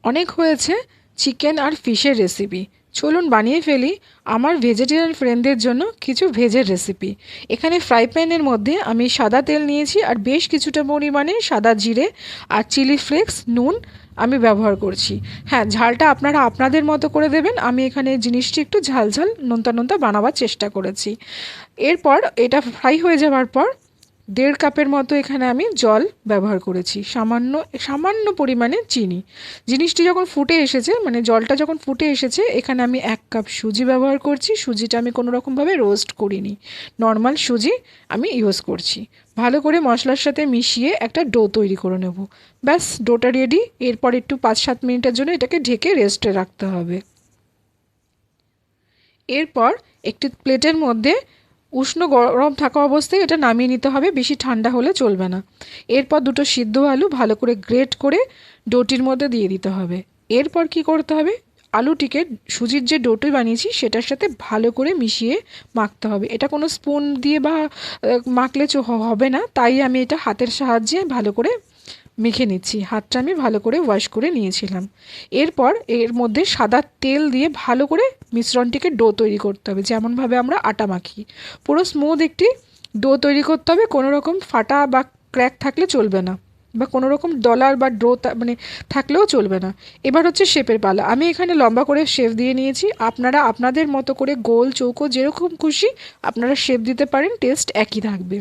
অনেক হয়েছে চিকেন আর ফিশের রেসিপি। চলুন বানিয়ে ফেলি আমার ভেজিটেরিয়ান ফ্রেন্ডদের জন্য কিছু ভেজের রেসিপি। এখানে ফ্রাই প্যানের মধ্যে আমি সাদা তেল নিয়েছি আর বেশ কিছুটা পরিমাণে সাদা জিরে আর চিলি ফ্লেক্স নুন আমি ব্যবহার করছি। হ্যাঁ, ঝালটা আপনারা আপনাদের মতো করে দেবেন। আমি এখানে জিনিসটি একটু ঝাল ঝাল নোনতা নোনতা বানাবার চেষ্টা করেছি। এরপর এটা ফ্রাই হয়ে যাওয়ার পর 1.5 কাপের মতো এখানে আমি জল ব্যবহার করেছি, সামান্য সামান্য পরিমাণে চিনি। জিনিসটি যখন ফুটে এসেছে, মানে জলটা যখন ফুটে এসেছে, এখানে আমি 1 কাপ সুজি ব্যবহার করছি। সুজিটা আমি কোনো রকমভাবে রোস্ট করিনি, নর্মাল সুজি আমি ইউজ করছি। ভালো করে মশলার সাথে মিশিয়ে একটা ডো তৈরি করে নেব। ব্যাস, ডোটা রেডি। এরপর একটু 5-7 মিনিটের জন্য এটাকে ঢেকে রেস্টে রাখতে হবে। এরপর একটি প্লেটের মধ্যে উষ্ণ গরম থাকা অবস্থায় এটা নামিয়ে নিতে হবে, বেশি ঠান্ডা হলে চলবে না। এরপর 2টো সিদ্ধ আলু ভালো করে গ্রেট করে ডোটির মধ্যে দিয়ে দিতে হবে। এরপর কি করতে হবে, আলুটিকে সুজির যে ডোটি বানিয়েছি সেটার সাথে ভালো করে মিশিয়ে মাখতে হবে। এটা কোনো স্পুন দিয়ে বা মাখলে হবে না, তাই আমি এটা হাতের সাহায্যে ভালো করে মেখে নিচ্ছি। হাতটা আমি ভালো করে ওয়াশ করে নিয়েছিলাম। এরপর এর মধ্যে সাদা তেল দিয়ে ভালো করে মিশ্রণটিকে ডো তৈরি করতে হবে, যেমনভাবে আমরা আটা মাখি। পুরো স্মুথ একটি ডো তৈরি করতে হবে, কোনো রকম ফাটা বা ক্র্যাক থাকলে চলবে না, বা কোনো রকম ডলার বা ডো মানে থাকলেও চলবে না। এবার হচ্ছে শেপের পালা। আমি এখানে লম্বা করে শেপ দিয়ে নিয়েছি। আপনারা আপনাদের মতো করে গোল চৌকো যেরকম খুশি আপনারা শেপ দিতে পারেন, টেস্ট একই থাকবে।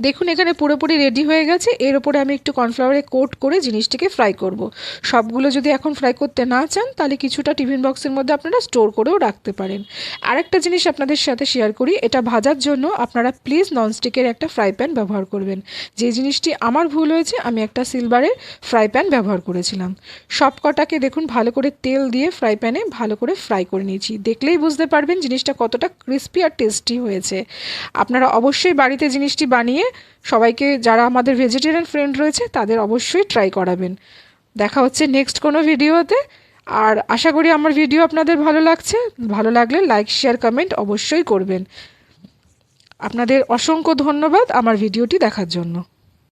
দেখুন এখানে পুরোপুরি রেডি হয়ে গেছে। এর ওপরে আমি একটু কর্নফ্লাওয়ারে কোট করে জিনিসটিকে ফ্রাই করব। সবগুলো যদি এখন ফ্রাই করতে না চান তাহলে কিছুটা টিফিন বক্সের মধ্যে আপনারা স্টোর করেও রাখতে পারেন। আরেকটা জিনিস আপনাদের সাথে শেয়ার করি, এটা ভাজার জন্য আপনারা প্লিজ ননস্টিকের একটা ফ্রাই প্যান ব্যবহার করবেন। যে জিনিসটি আমার ভুল হয়েছে, আমি একটা সিলভারের ফ্রাই প্যান ব্যবহার করেছিলাম। সব কটাকে দেখুন ভালো করে তেল দিয়ে ফ্রাই প্যানে ভালো করে ফ্রাই করে নিয়েছি। দেখলেই বুঝতে পারবেন জিনিসটা কতটা ক্রিস্পি আর টেস্টি হয়েছে। আপনারা অবশ্যই বাড়িতে জিনিসটি বানিয়ে সবাইকে, যারা আমাদের ভেজিটেরিয়ান ফ্রেন্ড রয়েছে তাদের অবশ্যই ট্রাই করাবেন। দেখা হচ্ছে নেক্সট কোনো ভিডিওতে। আর আশা করি আমার ভিডিও আপনাদের ভালো লাগছে। ভালো লাগলে লাইক শেয়ার কমেন্ট অবশ্যই করবেন। আপনাদের অসংখ্য ধন্যবাদ আমার ভিডিওটি দেখার জন্য।